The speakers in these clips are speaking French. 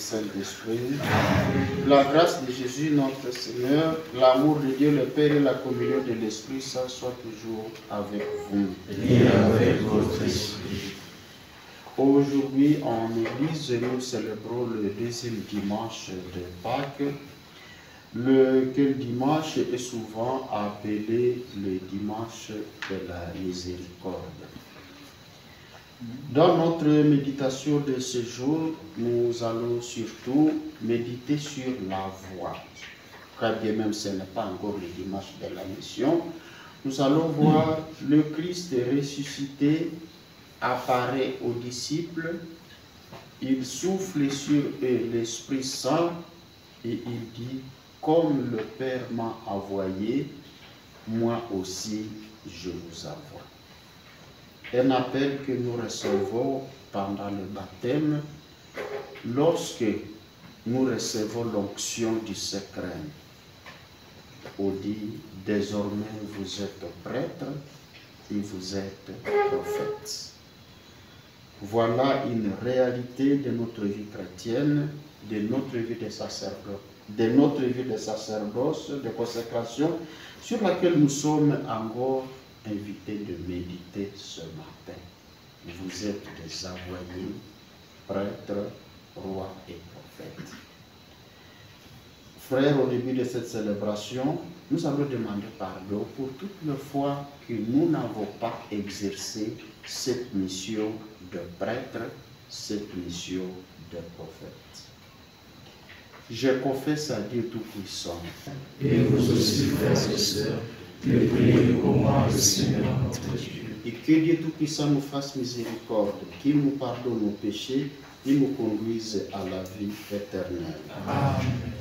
Saint-Esprit. La grâce de Jésus notre Seigneur, l'amour de Dieu le Père et la communion de l'Esprit Saint soient toujours avec vous. Et avec votre esprit. Aujourd'hui, en Église, nous célébrons le deuxième dimanche de Pâques, lequel dimanche est souvent appelé le dimanche de la miséricorde. Dans notre méditation de ce jour, nous allons surtout méditer sur la voie. Quand bien même ce n'est pas encore le dimanche de la mission, nous allons voir le Christ ressuscité apparaît aux disciples, il souffle sur eux l'Esprit Saint et il dit, comme le Père m'a envoyé, moi aussi je vous envoie. Un appel que nous recevons pendant le baptême, lorsque nous recevons l'onction du secret. On dit, désormais vous êtes prêtre et vous êtes prophète. Voilà une réalité de notre vie chrétienne, de notre vie de sacerdoce, de consécration, sur laquelle nous sommes encore invités de méditer ce matin. Vous êtes des envoyés, prêtres, rois et prophètes. Frères, au début de cette célébration, nous allons demander pardon pour toutes les fois que nous n'avons pas exercé cette mission de prêtre, cette mission de prophète. Je confesse à Dieu Tout-Puissant. Et vous aussi, frères et sœurs, ne priez pour moi, le Seigneur notre Dieu. Et que Dieu Tout-Puissant nous fasse miséricorde, qu'il nous pardonne nos péchés et nous conduise à la vie éternelle. Amen.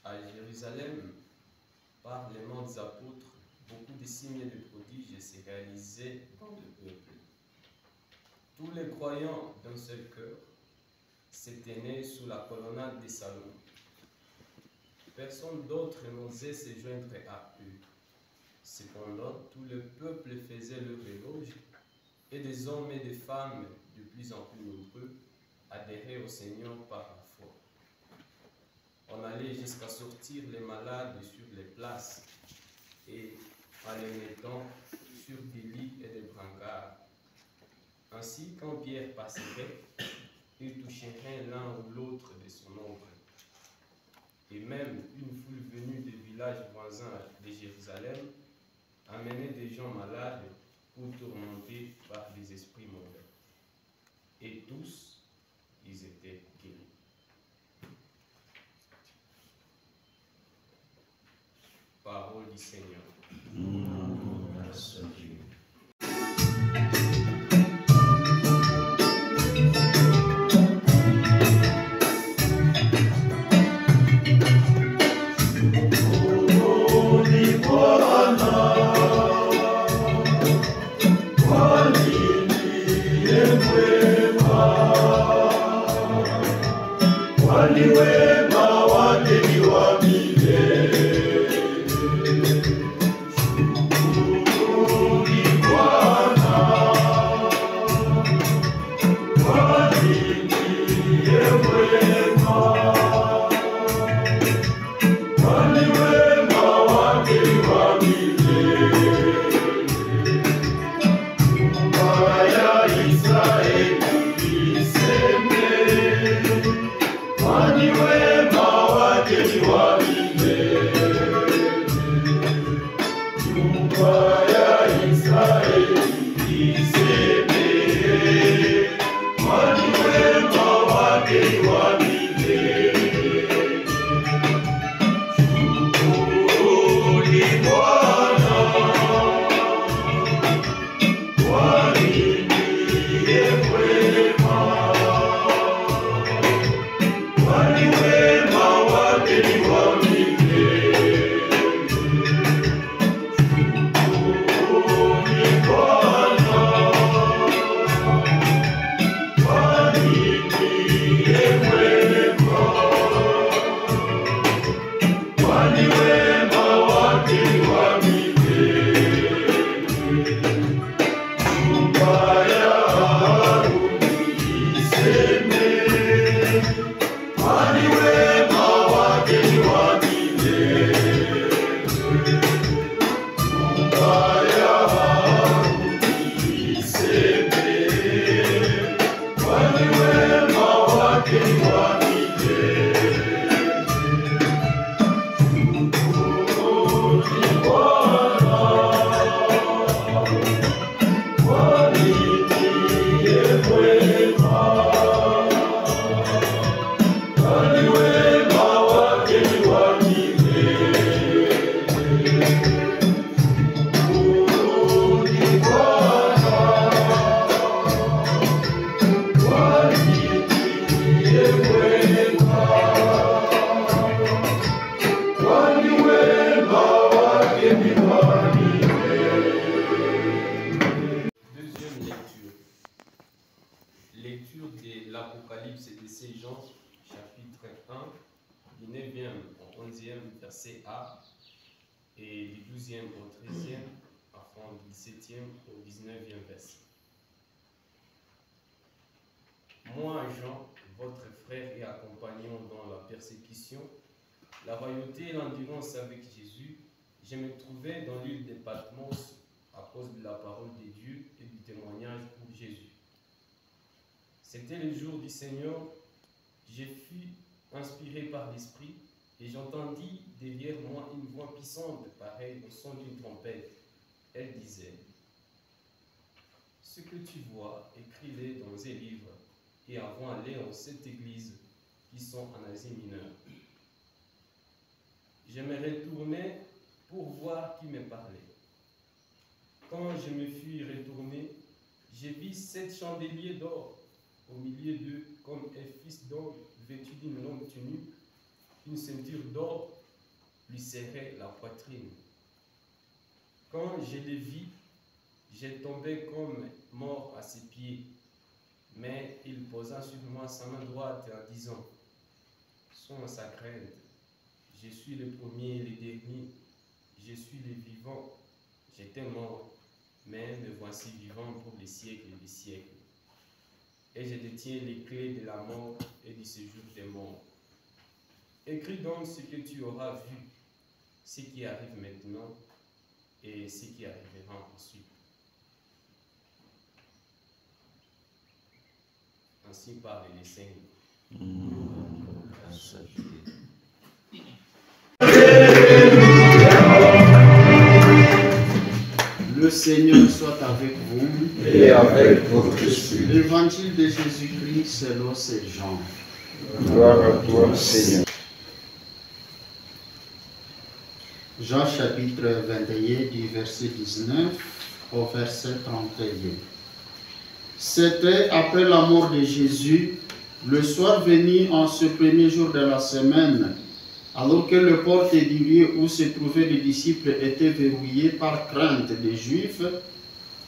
À Jérusalem, par les mains des apôtres, beaucoup de signes et de prodiges se réalisaient dans le peuple. Tous les croyants d'un seul cœur s'étaient nés sous la colonnade des salons. Personne d'autre n'osait se joindre à eux. Cependant, tout le peuple faisait leur éloge, et des hommes et des femmes de plus en plus nombreux adhéraient au Seigneur par la foi. On allait jusqu'à sortir les malades sur les places et en les mettant sur des lits et des brancards. Ainsi, quand Pierre passerait, il toucherait l'un ou l'autre de son ombre. Et même une foule venue des villages voisins de Jérusalem amenait des gens malades ou tourmentés par des esprits mauvais. Et tous, ils étaient guéris. Parole du Seigneur. Wali 9e au 11e verset A et du 12e au 13e, afin du 17e au 19e verset. Moi, Jean, votre frère et accompagnant dans la persécution, la royauté et l'endurance avec Jésus, je me trouvais dans l'île de Patmos à cause de la parole de Dieu et du témoignage pour Jésus. C'était le jour du Seigneur, je fus inspiré par l'Esprit et j'entendis derrière moi une voix puissante pareille au son d'une trompette. Elle disait: ce que tu vois, écris-le dans un livre et envoie-les aux 7 églises qui sont en Asie mineure. Je me retournai pour voir qui me parlait. Quand je me fus retourné, j'ai vu 7 chandeliers d'or au milieu d'eux, comme un fils d'homme vêtu d'une longue tunique, une ceinture d'or lui serrait la poitrine. Quand je les vis, j'ai tombé comme mort à ses pieds, mais il posa sur moi sa main droite en disant: sois sa crainte, je suis le premier et le dernier, je suis le vivant, j'étais mort, mais me voici vivant pour les siècles des siècles. Et je détiens les clés de la mort et du séjour des morts. Écris donc ce que tu auras vu, ce qui arrive maintenant et ce qui arrivera ensuite. Ainsi parle les saints. Le Seigneur soit avec vous. Et avec votre esprit. L'évangile de Jésus-Christ selon saint Jean. Gloire à toi, Seigneur. Jean chapitre 21 du verset 19 au verset 31. C'était après la mort de Jésus, le soir venu en ce premier jour de la semaine, alors que les portes du lieu où se trouvaient les disciples étaient verrouillées par crainte des Juifs,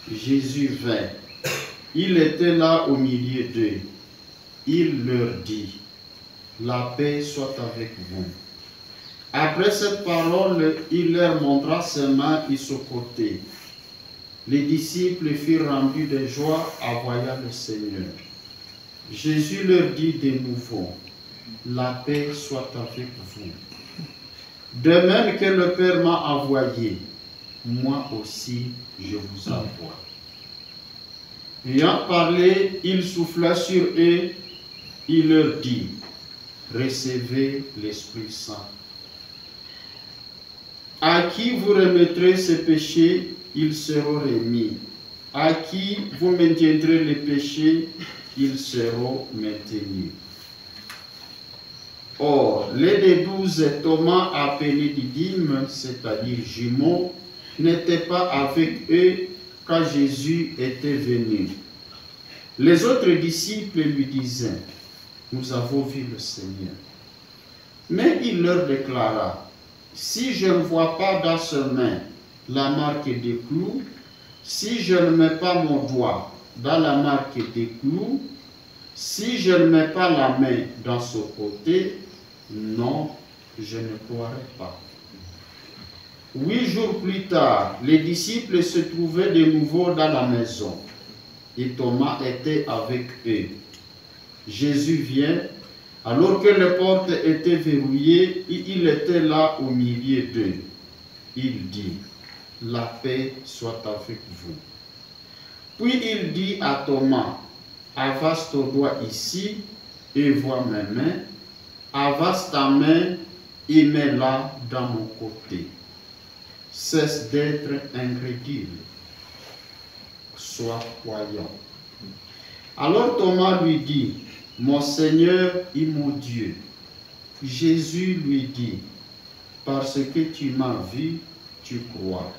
Jésus vint. Il était là au milieu d'eux. Il leur dit: la paix soit avec vous. Après cette parole, il leur montra ses mains et son côté. Les disciples furent remplis de joie en voyant le Seigneur. Jésus leur dit de nouveau: la paix soit avec vous. De même que le Père m'a envoyé, moi aussi je vous envoie. Ayant parlé, il souffla sur eux, il leur dit: recevez l'Esprit Saint. À qui vous remettrez ces péchés, ils seront remis. À qui vous maintiendrez les péchés, ils seront maintenus. Or, les des 12 Thomas appelés Didyme, c'est-à-dire jumeaux, n'étaient pas avec eux quand Jésus était venu. Les autres disciples lui disaient: nous avons vu le Seigneur. Mais il leur déclara: si je ne vois pas dans ses mains la marque des clous, si je ne mets pas mon doigt dans la marque des clous, si je ne mets pas la main dans son côté, non, je ne croirai pas. 8 jours plus tard, les disciples se trouvaient de nouveau dans la maison, et Thomas était avec eux. Jésus vient, alors que les portes étaient verrouillées, et il était là au milieu d'eux. Il dit: la paix soit avec vous. Puis il dit à Thomas: avance ton doigt ici et vois mes mains, avance ta main et mets-la dans mon côté. Cesse d'être incrédule, sois croyant. Alors Thomas lui dit: mon Seigneur et mon Dieu. Jésus lui dit: parce que tu m'as vu, tu crois.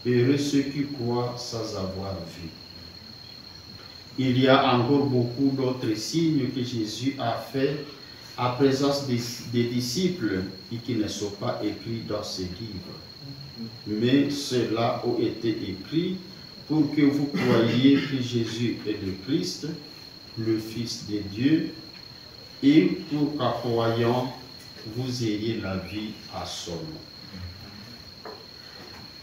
Heureux ceux qui croient sans avoir vu. Il y a encore beaucoup d'autres signes que Jésus a fait en présence des disciples et qui ne sont pas écrits dans ce livre. Mais ceux-là ont été écrits pour que vous croyiez que Jésus est le Christ, le Fils de Dieu, et pour qu'en croyant, vous ayez la vie à son nom.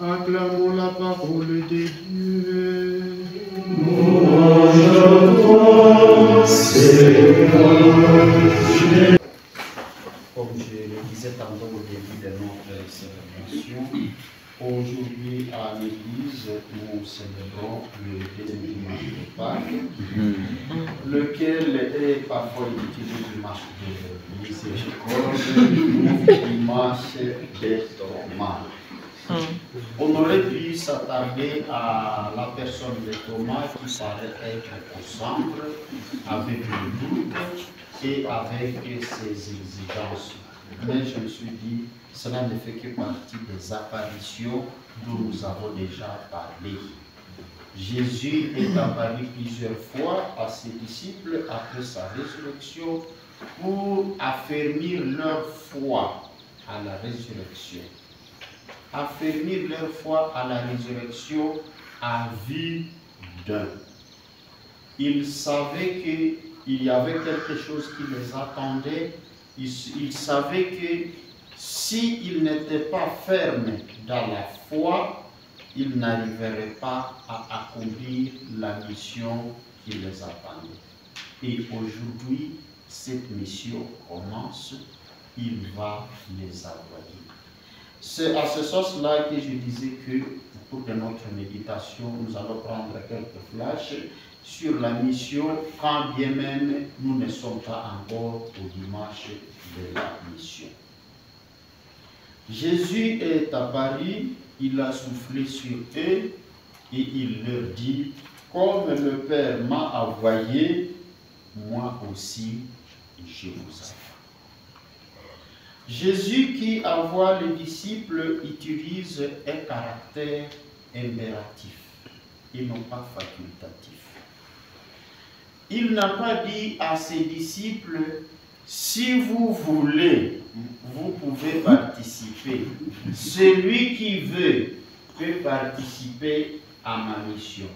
Acclamons la parole de Dieu. Louange à toi, Seigneur. Comme je le disais tantôt au début de notre célébration, aujourd'hui à l'église, nous célébrons le deuxième dimanche de Pâques, lequel est parfois utilisé dimanche de miséricorde ou dimanche des Thomas. On aurait pu s'attarder à la personne de Thomas qui paraît être au centre, avec le doute et avec ses exigences. Mais je me suis dit, cela ne fait que partie des apparitions dont nous avons déjà parlé. Jésus est apparu plusieurs fois à ses disciples après sa résurrection pour affermir leur foi à la résurrection. Affermir leur foi à la résurrection à vue d'un. Ils savaient qu'il y avait quelque chose qui les attendait. Ils savaient que s'ils n'étaient pas fermes dans la foi, ils n'arriveraient pas à accomplir la mission qui les attendait. Et aujourd'hui, cette mission commence, il va les envoyer. C'est à ce sens-là que je disais que, au cours de notre méditation, nous allons prendre quelques flashs sur la mission, quand bien même nous ne sommes pas encore au dimanche de la mission. Jésus est apparu, il a soufflé sur eux et il leur dit, comme le Père m'a envoyé, moi aussi je vous envoie. Jésus qui envoie les disciples utilise un caractère impératif et non pas facultatif. Il n'a pas dit à ses disciples, si vous voulez, vous pouvez participer. Celui qui veut peut participer à ma mission.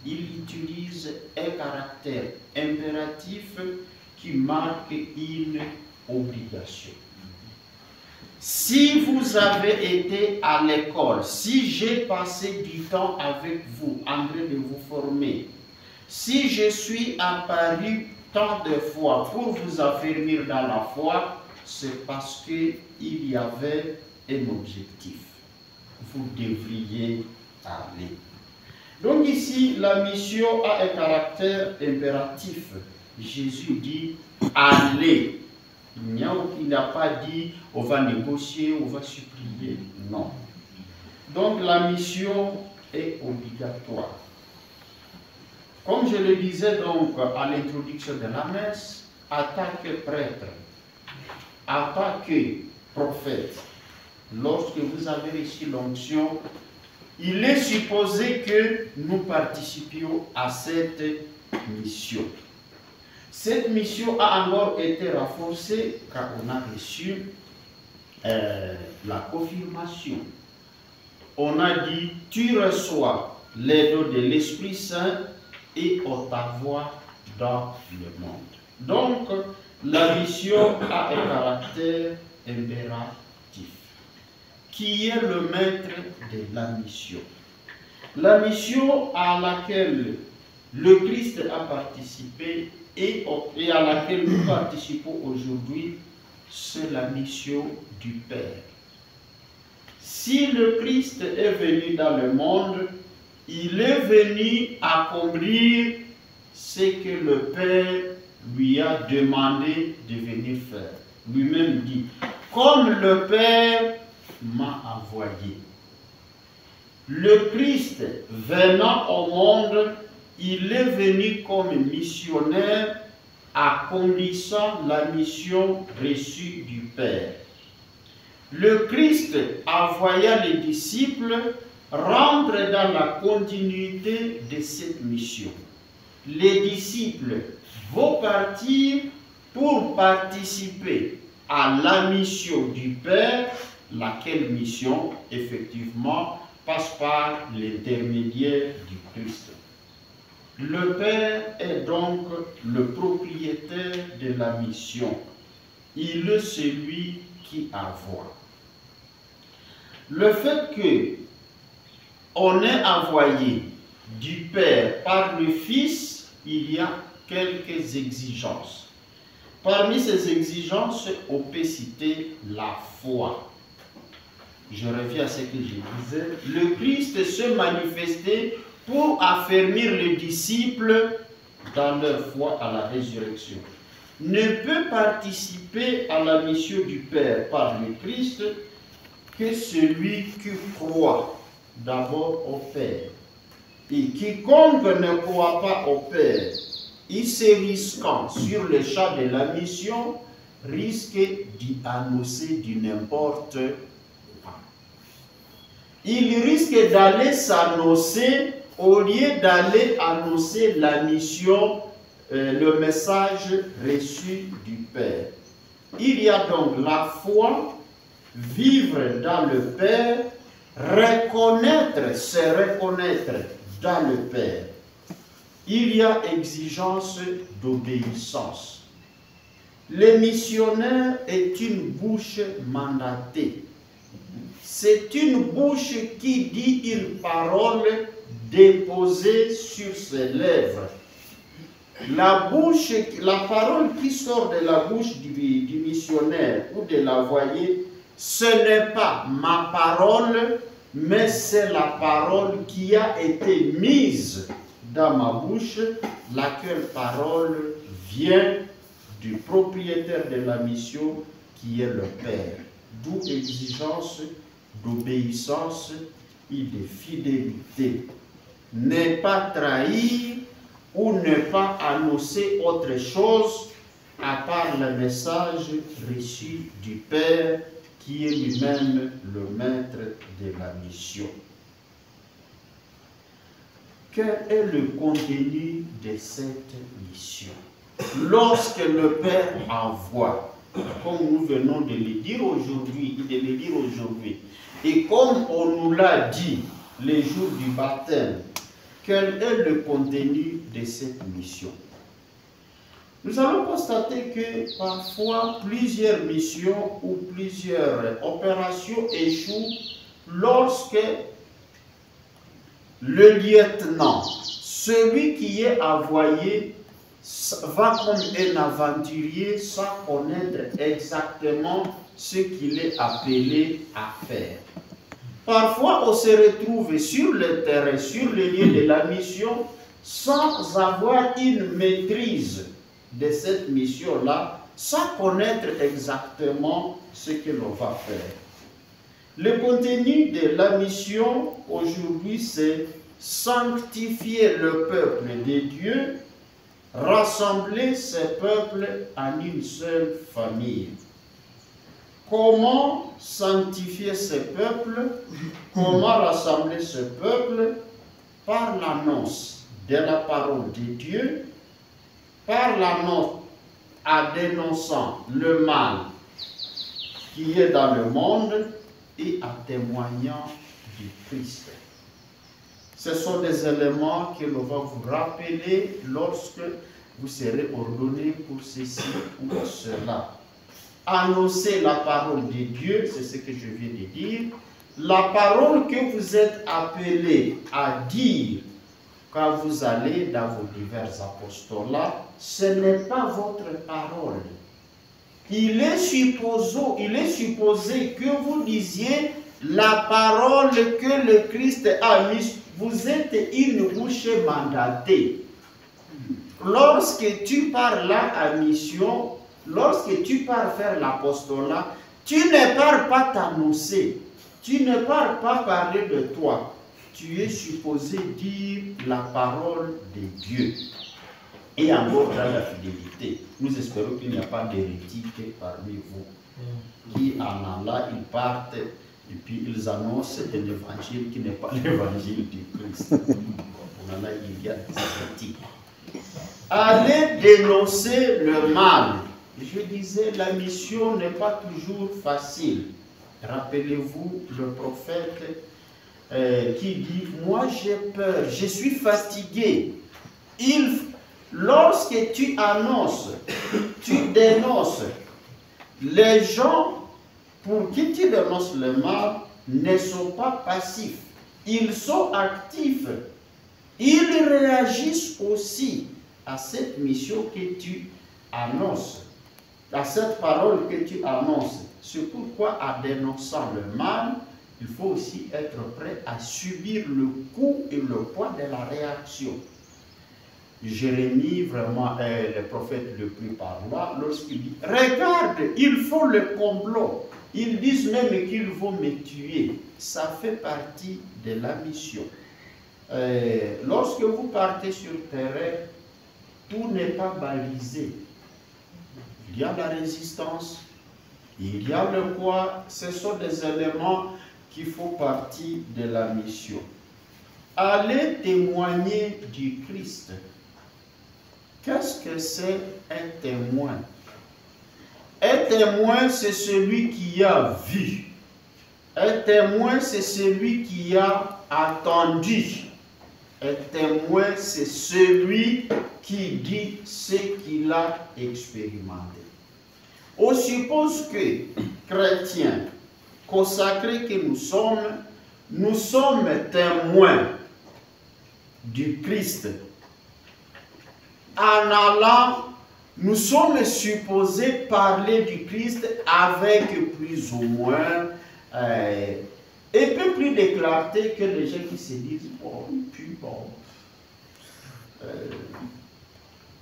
Il utilise un caractère impératif qui marque une obligation. Si vous avez été à l'école, si j'ai passé du temps avec vous en train de vous former, si je suis apparu tant de fois pour vous affermir dans la foi, c'est parce qu'il y avait un objectif. Vous devriez aller. Donc ici, la mission a un caractère impératif. Jésus dit, allez. Il n'a pas dit, on va négocier, on va supplier. Non. Donc la mission est obligatoire. Comme je le disais donc à l'introduction de la messe, en tant que prêtre, en tant que prophète, lorsque vous avez reçu l'onction, il est supposé que nous participions à cette mission. Cette mission a encore été renforcée car on a reçu la confirmation. On a dit, tu reçois les dons de l'Esprit Saint et on t'envoie dans le monde. Donc, la mission a un caractère impératif. Qui est le maître de la mission? La mission à laquelle le Christ a participé et à laquelle nous participons aujourd'hui, c'est la mission du Père. Si le Christ est venu dans le monde, il est venu accomplir ce que le Père lui a demandé de venir faire. Lui-même dit, comme le Père m'a envoyé. Le Christ venant au monde, il est venu comme missionnaire accomplissant la mission reçue du Père. Le Christ envoya les disciples rendre dans la continuité de cette mission. Les disciples vont partir pour participer à la mission du Père, laquelle mission, effectivement, passe par l'intermédiaire du Christ. Le Père est donc le propriétaire de la mission. Il est celui qui envoie. Le fait que on est envoyé du Père par le Fils, il y a quelques exigences. Parmi ces exigences, on peut citer la foi. Je reviens à ce que je disais. Le Christ se manifestait pour affermir les disciples dans leur foi à la résurrection. Ne peut participer à la mission du Père par le Christ que celui qui croit d'abord au Père. Et quiconque ne croit pas au Père, il se risquant sur le champ de la mission, risque d'y annoncer du n'importe quoi. Il risque d'aller s'annoncer au lieu d'aller annoncer la mission, le message reçu du Père. Il y a donc la foi, vivre dans le Père, reconnaître, se reconnaître dans le Père. Il y a exigence d'obéissance. Le missionnaire est une bouche mandatée. C'est une bouche qui dit une parole déposée sur ses lèvres. La parole qui sort de la bouche du missionnaire ou de l'envoyé, ce n'est pas ma parole, mais c'est la parole qui a été mise dans ma bouche, laquelle parole vient du propriétaire de la mission qui est le Père. D'où exigence d'obéissance et de fidélité. Ne pas trahir ou ne pas annoncer autre chose à part le message reçu du Père qui est lui-même le maître de la mission. Quel est le contenu de cette mission? Lorsque le Père envoie, comme nous venons de le dire aujourd'hui, et comme on nous l'a dit les jours du baptême, quel est le contenu de cette mission? Nous allons constater que parfois plusieurs missions ou plusieurs opérations échouent lorsque le lieutenant, celui qui est envoyé, va comme un aventurier sans connaître exactement ce qu'il est appelé à faire. Parfois, on se retrouve sur le terrain, sur le lieu de la mission, sans avoir une maîtrise de cette mission-là, sans connaître exactement ce que l'on va faire. Le contenu de la mission aujourd'hui, c'est sanctifier le peuple de Dieu, rassembler ce peuple en une seule famille. Comment sanctifier ce peuple? Comment rassembler ce peuple? Par l'annonce de la parole de Dieu, par l'annonce en dénonçant le mal qui est dans le monde et en témoignant du Christ. Ce sont des éléments que l'on va vous rappeler lorsque vous serez ordonné pour ceci ou pour cela. Annoncer la parole de Dieu, c'est ce que je viens de dire. La parole que vous êtes appelés à dire quand vous allez dans vos divers apostolats, ce n'est pas votre parole. Il est supposé que vous disiez la parole que le Christ a mise. Vous êtes une bouche mandatée. Lorsque tu pars là à mission, lorsque tu pars faire l'apostolat, tu ne pars pas t'annoncer. Tu ne pars pas parler de toi. Tu es supposé dire la parole de Dieu. Et encore dans la fidélité. Nous espérons qu'il n'y a pas d'hérétiques parmi vous. Qui en allant, ils partent et puis ils annoncent un évangile qui n'est pas l'évangile du Christ. En allant, il y a des hérétiques. Allez dénoncer le mal. Je disais, la mission n'est pas toujours facile. Rappelez-vous le prophète qui dit, moi j'ai peur, je suis fatigué. Lorsque tu annonces, tu dénonces, les gens pour qui tu dénonces le mal, ne sont pas passifs. Ils sont actifs. Ils réagissent aussi à cette mission que tu annonces, à cette parole que tu annonces. C'est pourquoi, en dénonçant le mal, il faut aussi être prêt à subir le coup et le poids de la réaction. Jérémie, vraiment, est le prophète le plus parlant lorsqu'il dit « Regarde, ils font le complot. Ils disent même qu'ils vont me tuer. » Ça fait partie de la mission. Lorsque vous partez sur le terrain, tout n'est pas balisé. Il y a la résistance, il y a le poids. Ce sont des éléments qui font partie de la mission. Allez témoigner du Christ. Qu'est-ce que c'est un témoin? Un témoin, c'est celui qui a vu. Un témoin, c'est celui qui a attendu. Un témoin, c'est celui qui dit ce qu'il a expérimenté. On suppose que, chrétiens, consacrés que nous sommes témoins du Christ. En allant, nous sommes supposés parler du Christ avec plus ou moins un peu plus de clarté que les gens qui se disent « bon, puis bon ».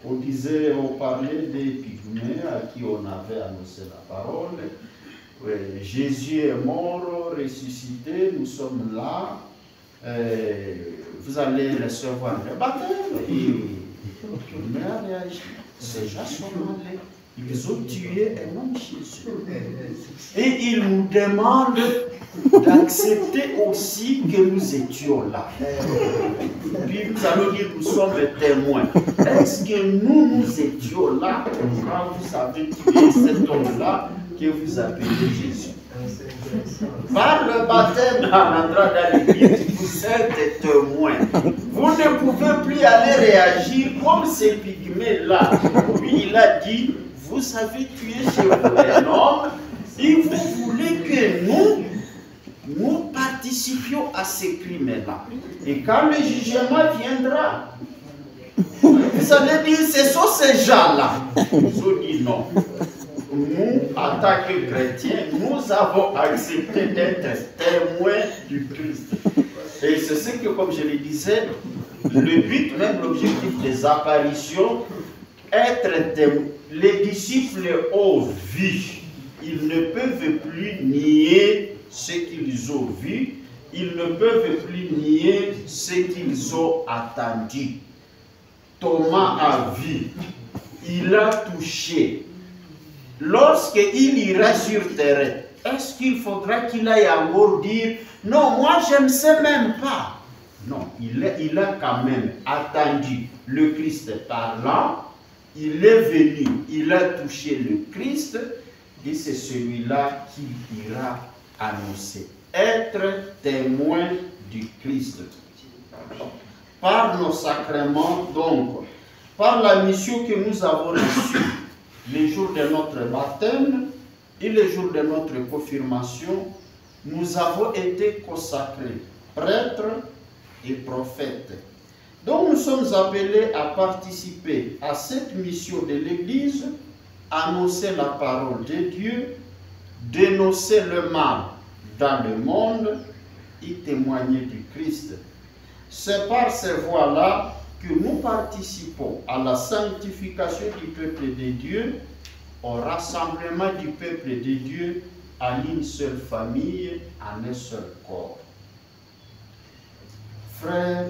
On parlait des pygmées à qui on avait annoncé la parole. Jésus est mort, ressuscité, nous sommes là. Vous allez recevoir le baptême. Et on a réagi. Ces gens sont allés. Ils ont tué un homme chez eux. Et ils nous demandent d'accepter aussi que nous étions là. Puis nous allons dire nous sommes témoins. Est-ce que nous étions là quand vous avez tué cet homme-là que vous appelez Jésus? Par le baptême en entrant dans l'église, vous êtes témoins. Vous ne pouvez plus aller réagir comme ces pygmées-là. Lui, il a dit, vous avez tué chez vous un homme et vous voulez que nous participions à ces crimes-là. Et quand le jugement viendra, vous allez dire, ce sont ces gens-là. Ils ont dit non. Nous, en tant que chrétiens, nous avons accepté d'être témoins du Christ. Et c'est ce que, comme je le disais, le but, même l'objectif des apparitions, être témoins. Les disciples ont vu. Ils ne peuvent plus nier ce qu'ils ont vu. Ils ne peuvent plus nier ce qu'ils ont attendu. Thomas a vu. Il a touché. Lorsqu'il ira sur terrain, est-ce qu'il faudra qu'il aille encore dire « Non, moi je ne sais même pas ». Non, il a quand même attendu le Christ parlant, il est venu, il a touché le Christ, et c'est celui-là qui ira annoncer. Être témoin du Christ. Par nos sacrements, donc, par la mission que nous avons reçue, les jours de notre baptême et les jours de notre confirmation, nous avons été consacrés, prêtres et prophètes. Donc nous sommes appelés à participer à cette mission de l'Église, annoncer la parole de Dieu, dénoncer le mal dans le monde et témoigner du Christ. C'est par ces voies-là que nous participons à la sanctification du peuple de Dieu, au rassemblement du peuple de Dieu en une seule famille, en un seul corps. Frères,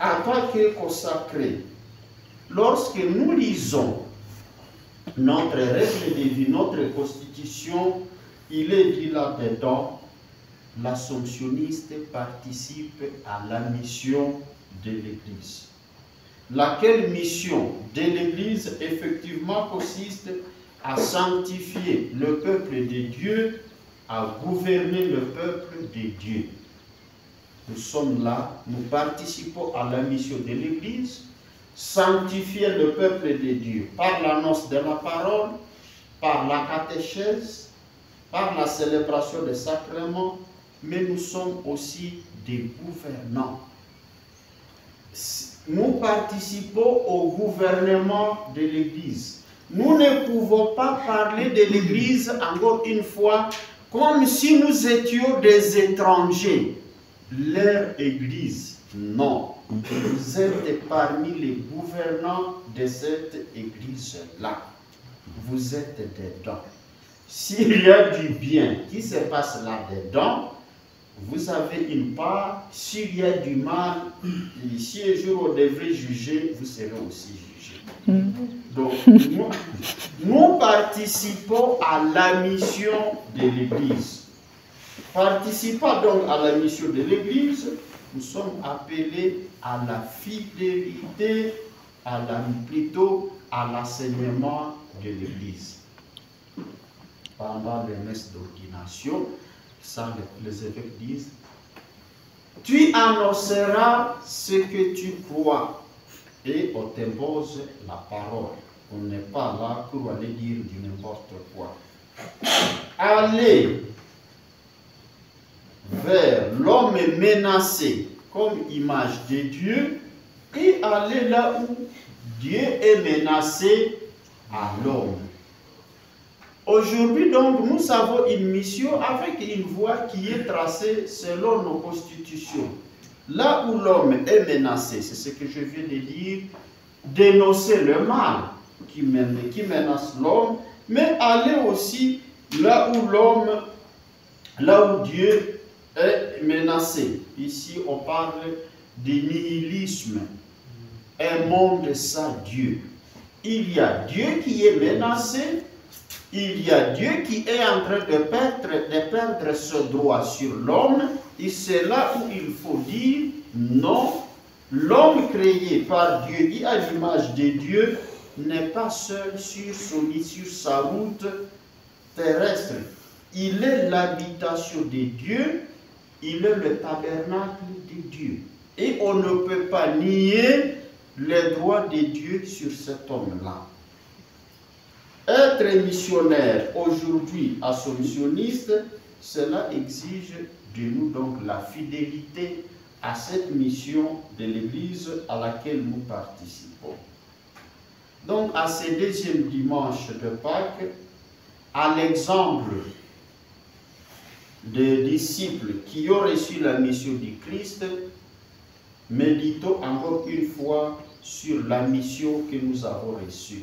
en tant que consacrés, lorsque nous lisons notre règle de vie, notre constitution, il est dit là-dedans, l'assomptionniste participe à la mission de l'Église. Laquelle mission de l'Église effectivement consiste à sanctifier le peuple de Dieu, à gouverner le peuple de Dieu. Nous sommes là, nous participons à la mission de l'Église, sanctifier le peuple de Dieu par l'annonce de la parole, par la catéchèse, par la célébration des sacrements, mais nous sommes aussi des gouvernants. Nous participons au gouvernement de l'Église. Nous ne pouvons pas parler de l'Église, encore une fois, comme si nous étions des étrangers. Leur Église, non. Vous êtes parmi les gouvernants de cette Église-là. Vous êtes dedans. S'il y a du bien qui se passe là-dedans, vous avez une part. S'il y a du mal, si un jour on devrait juger, vous serez aussi jugé. Donc, nous participons à la mission de l'Église. Participant donc à la mission de l'Église, nous sommes appelés à la fidélité, plutôt à l'enseignement de l'Église. Pendant les messes d'ordination, ça, les évêques disent, tu annonceras ce que tu crois et on t'impose la parole. On n'est pas là pour aller dire du n'importe quoi. Allez vers l'homme menacé comme image de Dieu et aller là où Dieu est menacé à l'homme. Aujourd'hui, donc, nous avons une mission avec une voie qui est tracée selon nos constitutions. Là où l'homme est menacé, c'est ce que je viens de dire, dénoncer le mal qui menace l'homme, mais aller aussi là où Dieu est menacé. Ici, on parle de nihilisme, un monde sans Dieu. Il y a Dieu qui est menacé, il y a Dieu qui est en train de perdre ce droit sur l'homme, et c'est là où il faut dire non, l'homme créé par Dieu et à l'image de Dieu n'est pas seul sur sa route terrestre. Il est l'habitation de Dieu, il est le tabernacle de Dieu. Et on ne peut pas nier les droits de Dieu sur cet homme-là. Être missionnaire aujourd'hui, assomptionniste, cela exige de nous donc la fidélité à cette mission de l'Église à laquelle nous participons. Donc, à ce deuxième dimanche de Pâques, à l'exemple des disciples qui ont reçu la mission du Christ, méditons encore une fois sur la mission que nous avons reçue.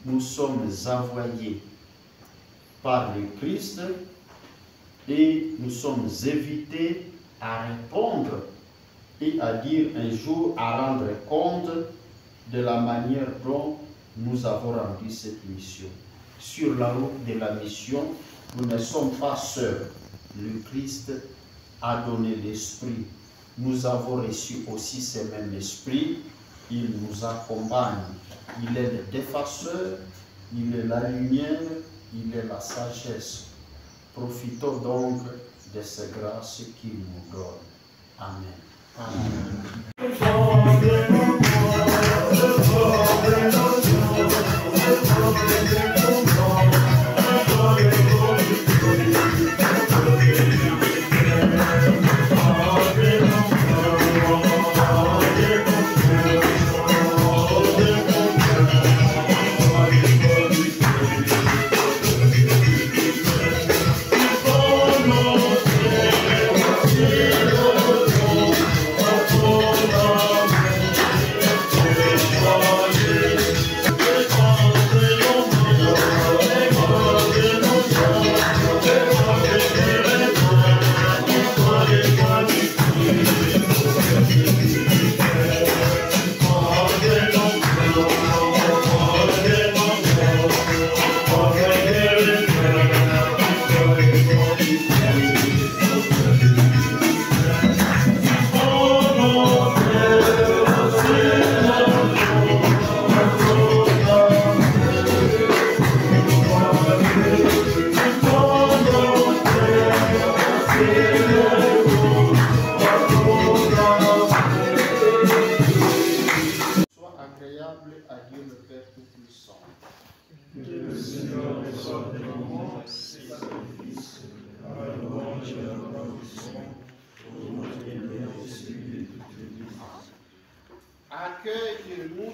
Nous sommes envoyés par le Christ et nous sommes invités à répondre et à dire un jour, à rendre compte de la manière dont nous avons rempli cette mission. Sur la route de la mission, nous ne sommes pas seuls. Le Christ a donné l'Esprit. Nous avons reçu aussi ce même Esprit. Il nous accompagne. Il est le défenseur, il est la lumière, il est la sagesse. Profitons donc de ces grâces qu'il nous donne. Amen.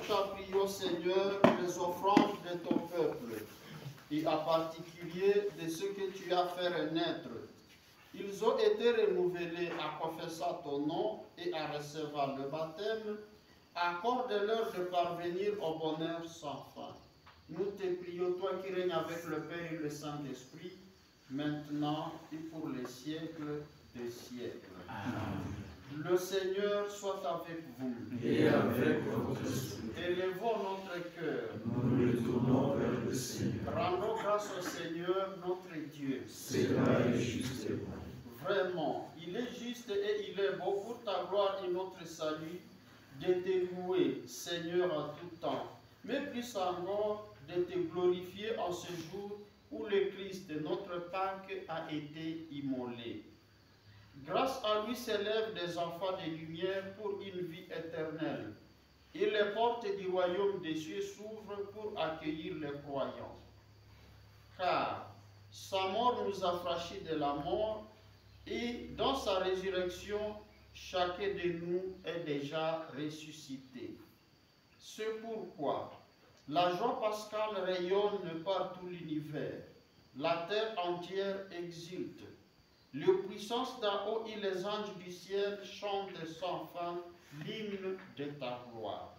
t'apprions, Seigneur, les offrandes de ton peuple, et en particulier de ceux que tu as fait renaître. Ils ont été renouvelés en confessant ton nom et en recevant le baptême. Accorde-leur de parvenir au bonheur sans fin. Nous te prions, toi qui règnes avec le Père et le Saint-Esprit, maintenant et pour les siècles des siècles. Amen. Le Seigneur soit avec vous. Et avec votre esprit. Élevons notre cœur. Nous le tournons vers le Seigneur. Rendons grâce au Seigneur, notre Dieu. Cela est juste et bon. Vraiment, il est juste et il est beau pour ta gloire et notre salut de te louer, Seigneur, en tout temps, mais plus encore de te glorifier en ce jour où le Christ, notre Pâque, a été immolé. Grâce à lui s'élèvent des enfants de lumière pour une vie éternelle, et les portes du royaume des cieux s'ouvrent pour accueillir les croyants. Car sa mort nous a franchis de la mort, et dans sa résurrection, chacun de nous est déjà ressuscité. C'est pourquoi la joie pascale rayonne par tout l'univers. La terre entière exulte. Les puissances d'en haut et les anges du ciel chantent sans fin l'hymne de ta gloire.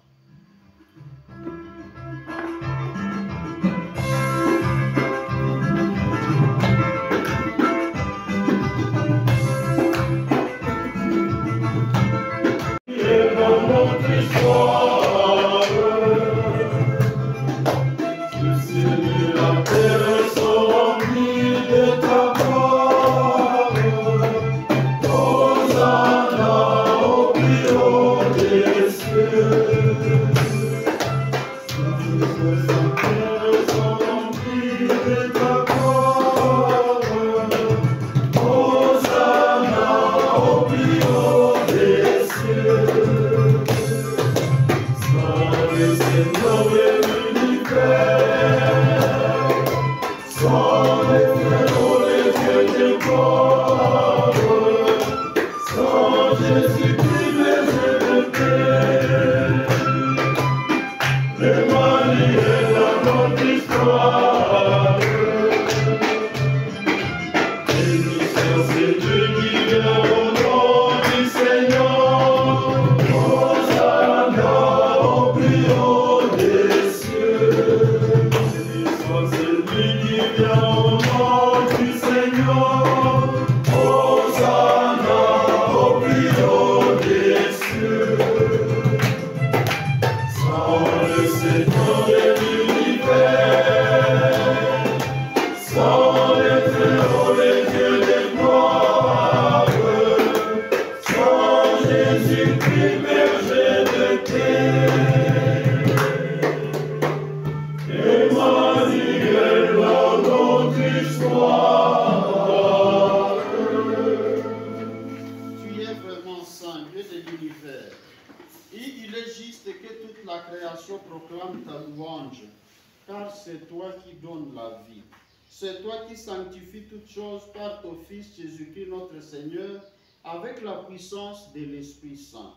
Jésus-Christ notre Seigneur, avec la puissance de l'Esprit Saint.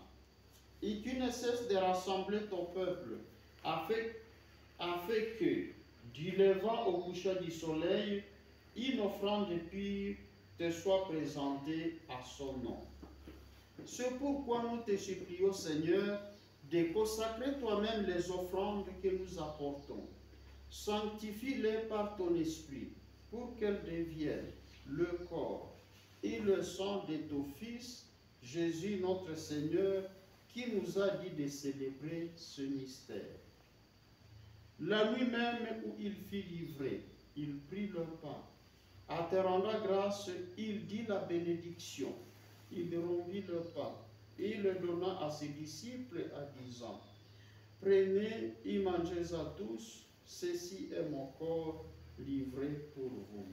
Et tu ne cesses de rassembler ton peuple, afin que, du levant au coucher du soleil, une offrande pure te soit présentée à son nom. C'est pourquoi nous te supplions, Seigneur, de consacrer toi-même les offrandes que nous apportons. Sanctifie-les par ton esprit, pour qu'elles deviennent le corps et le sang de ton Fils, Jésus notre Seigneur, qui nous a dit de célébrer ce mystère. La nuit même où il fut livré, il prit le pain. En te rendant grâce, il dit la bénédiction. Il rompit le pain et le donna à ses disciples en disant: Prenez et mangez-en tous, ceci est mon corps livré pour vous.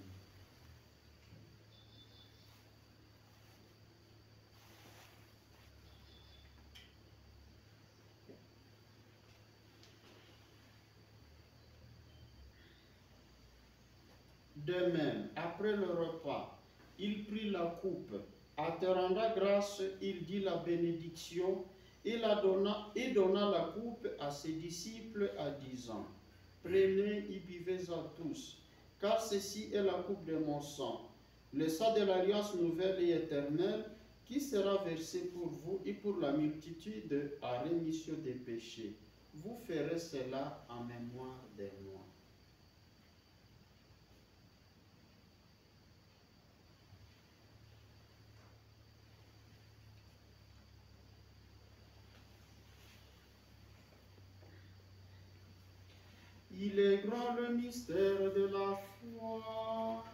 De même, après le repas, il prit la coupe. En te rendant grâce, il dit la bénédiction Il donna la coupe à ses disciples en disant, prenez et buvez-en tous, car ceci est la coupe de mon sang, le sang de l'alliance nouvelle et éternelle, qui sera versé pour vous et pour la multitude à rémission des péchés. Vous ferez cela en mémoire de moi. Il est grand le mystère de la foi.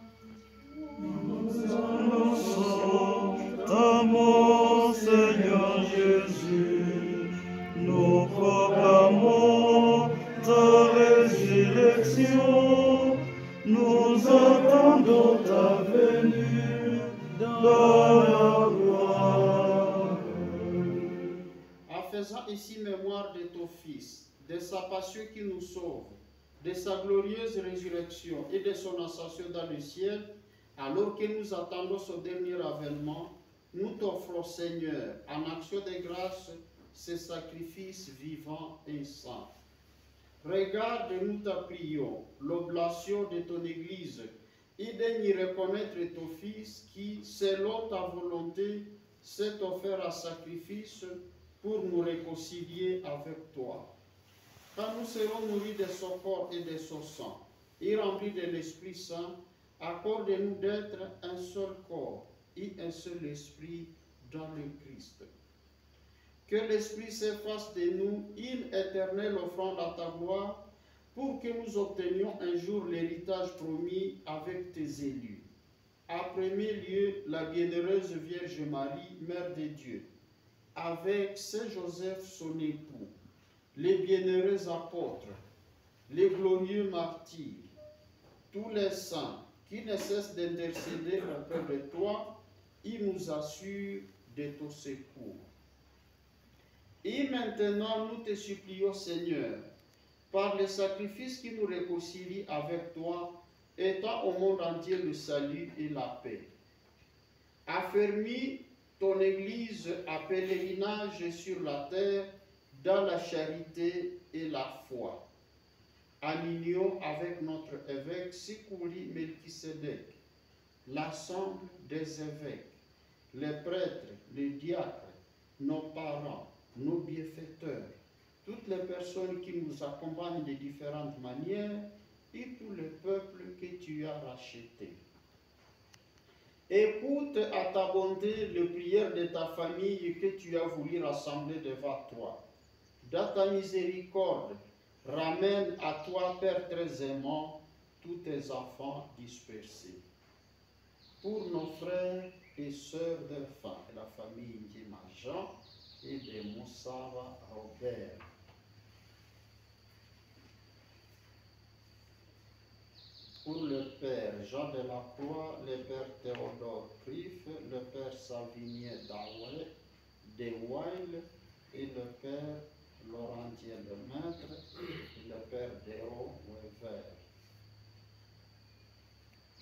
Nous annonçons ta mort, Seigneur Jésus. Nous proclamons ta résurrection. Nous attendons ta venue dans la gloire. En faisant ici mémoire de ton Fils, de sa passion qui nous sauve, de sa glorieuse résurrection et de son ascension dans le ciel, alors que nous attendons son dernier avènement, nous t'offrons, Seigneur, en action de grâce, ce sacrifice vivant et saint. Regarde, nous t'en prions, l'oblation de ton Église, et daigne y reconnaître ton Fils qui, selon ta volonté, s'est offert à sacrifice pour nous réconcilier avec toi. Quand nous serons nourris de son corps et de son sang, et remplis de l'Esprit Saint, accorde-nous d'être un seul corps et un seul esprit dans le Christ. Que l'Esprit se fasse de nous une éternelle offrande à ta gloire, pour que nous obtenions un jour l'héritage promis avec tes élus. En premier lieu, la bienheureuse Vierge Marie, Mère de Dieu, avec Saint Joseph son époux, les bienheureux apôtres, les glorieux martyrs, tous les saints qui ne cessent d'intercéder auprès de toi, ils nous assurent de ton secours. Et maintenant, nous te supplions, Seigneur, par le sacrifice qui nous réconcilie avec toi, étends au monde entier le salut et la paix. Affermis ton Église à pèlerinage sur la terre, dans la charité et la foi, en union avec notre évêque Sikouli Melchisedec, l'ensemble des évêques, les prêtres, les diacres, nos parents, nos bienfaiteurs, toutes les personnes qui nous accompagnent de différentes manières et tout le peuple que tu as racheté. Écoute à ta bonté les prières de ta famille que tu as voulu rassembler devant toi. Dans ta miséricorde, ramène à toi, Père très aimant, tous tes enfants dispersés. Pour nos frères et sœurs d'enfants, la famille Ndima Jean et de Moussava Robert. Pour le Père Jean de la Croix, le Père Théodore Criff, le Père Savigné Dawé, de Weil et le Père Laurentien de Maître et le Père Déo Wever.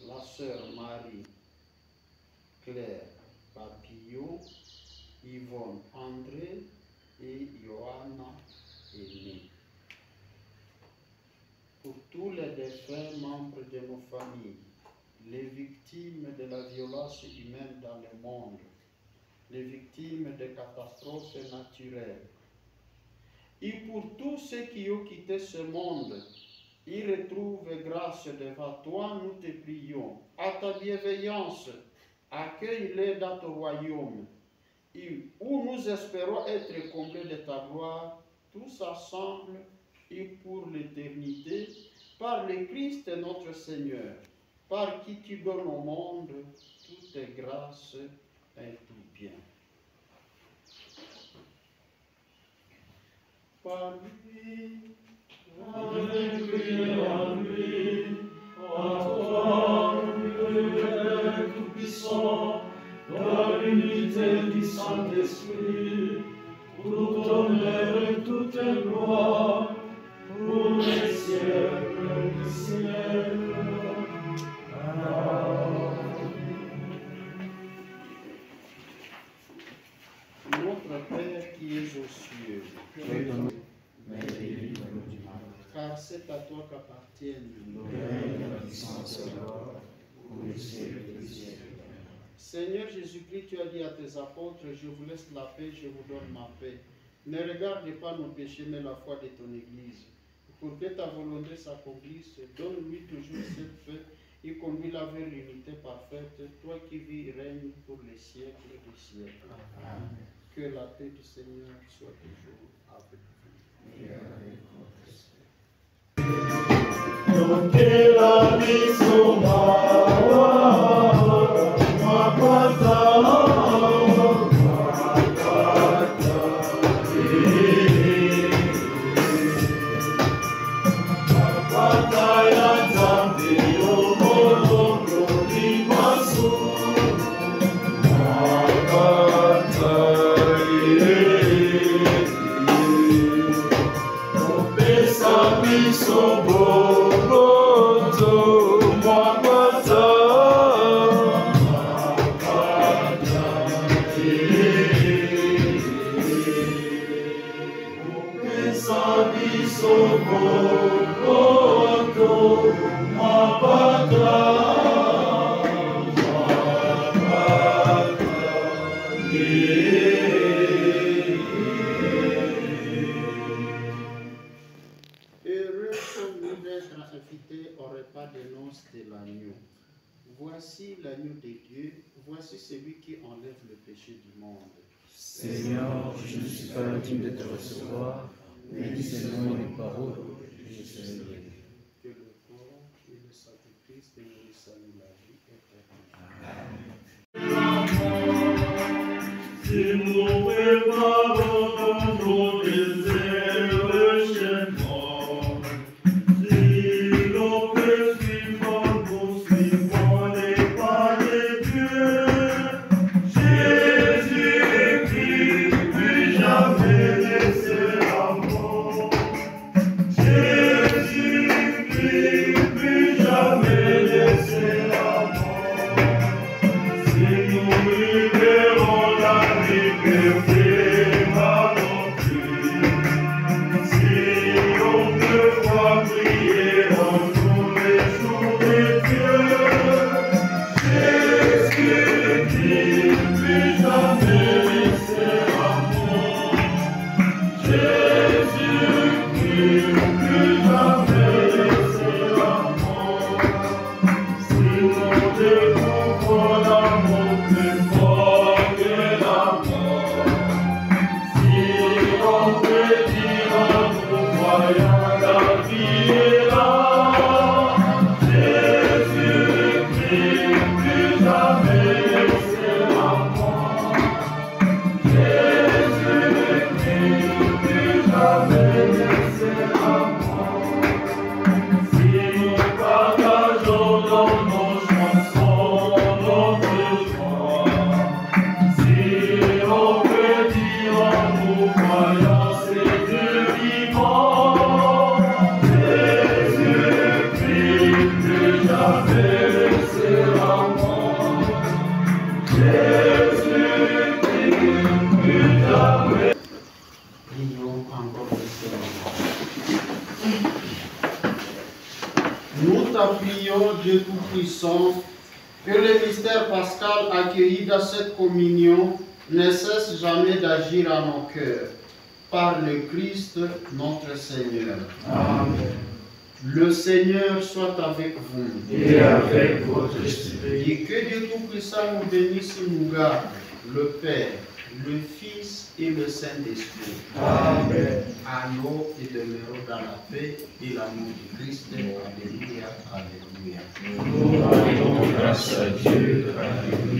La Sœur Marie Claire Papillon, Yvonne André et Johanna Aînée. Pour tous les défunts membres de nos familles, les victimes de la violence humaine dans le monde, les victimes de catastrophes naturelles, et pour tous ceux qui ont quitté ce monde, ils retrouvent grâce devant toi, nous te prions. À ta bienveillance, accueille-les dans ton royaume, où nous espérons être comblés de ta gloire, tous ensemble et pour l'éternité, par le Christ notre Seigneur, par qui tu donnes au monde toutes grâces et tout bien. Par lui, avec lui, en lui, en toi, le Père Tout-Puissant, dans l'unité du Saint-Esprit, tout honneur et toute gloire, pour les siècles des siècles. Amen. Notre Père qui es aux cieux, c'est à toi qu'appartiennent la puissance et la gloire, pour les siècles des siècles. Seigneur Jésus-Christ, tu as dit à tes apôtres, je vous laisse la paix, je vous donne ma paix. Ne regarde pas nos péchés, mais la foi de ton Église. Pour que ta volonté s'accomplisse, donne-lui toujours cette paix et conduis-la vers l'unité parfaite, toi qui vis et règnes pour les siècles des siècles. Amen. Que la paix du Seigneur soit toujours avec vous. Et avec votre esprit. Donde la misoma Voici l'agneau de Dieu, voici celui qui enlève le péché du monde. Seigneur, je ne suis pas digne de te recevoir, mais dis seulement les paroles, je serai guéri. Que le corps et le sang de Christ nous salue la vie éternelle. Si nous préparons nos désirs chez moi, si l'on peut suivre, nous suivons les pas de Dieu. Jésus-Christ, plus jamais laisser la mort. Jésus-Christ, plus jamais laisser la mort. Si nous libérons la liberté malheureuse, si on peut voir briller en nous les jours de Dieu, Jésus-Christ, plus jamais laisser l'amour. Jésus-Christ, plus jamais laisser l'amour. Si nous découvrons l'amour plus fort que la mort, si on peut dire en nous voyant la vie est là, Jésus-Christ, plus jamais laisser l'amour. Jésus-Christ, plus jamais laisser l'amour. Si nous partageons dans nos chansons notre joie, si on peut dire en nous voyant ces deux vivants, Jésus-Christ, plus jamais laisser l'amour. Jésus-Christ, plus jamais. Prions encore le Seigneur. Nous t'apprions, Dieu Tout-Puissant, que le mystère pascal accueilli dans cette communion ne cesse jamais d'agir à nos cœurs. Par le Christ, notre Seigneur. Amen. Le Seigneur soit avec vous. Et avec votre esprit. Et que Dieu Tout-Puissant nous bénisse et nous garde, le Père, le Fils et le Saint-Esprit. Amen. Allons et demeurons dans la paix et l'amour du Christ. Alléluia, alléluia. Nous rendons grâce à Dieu. Alléluia.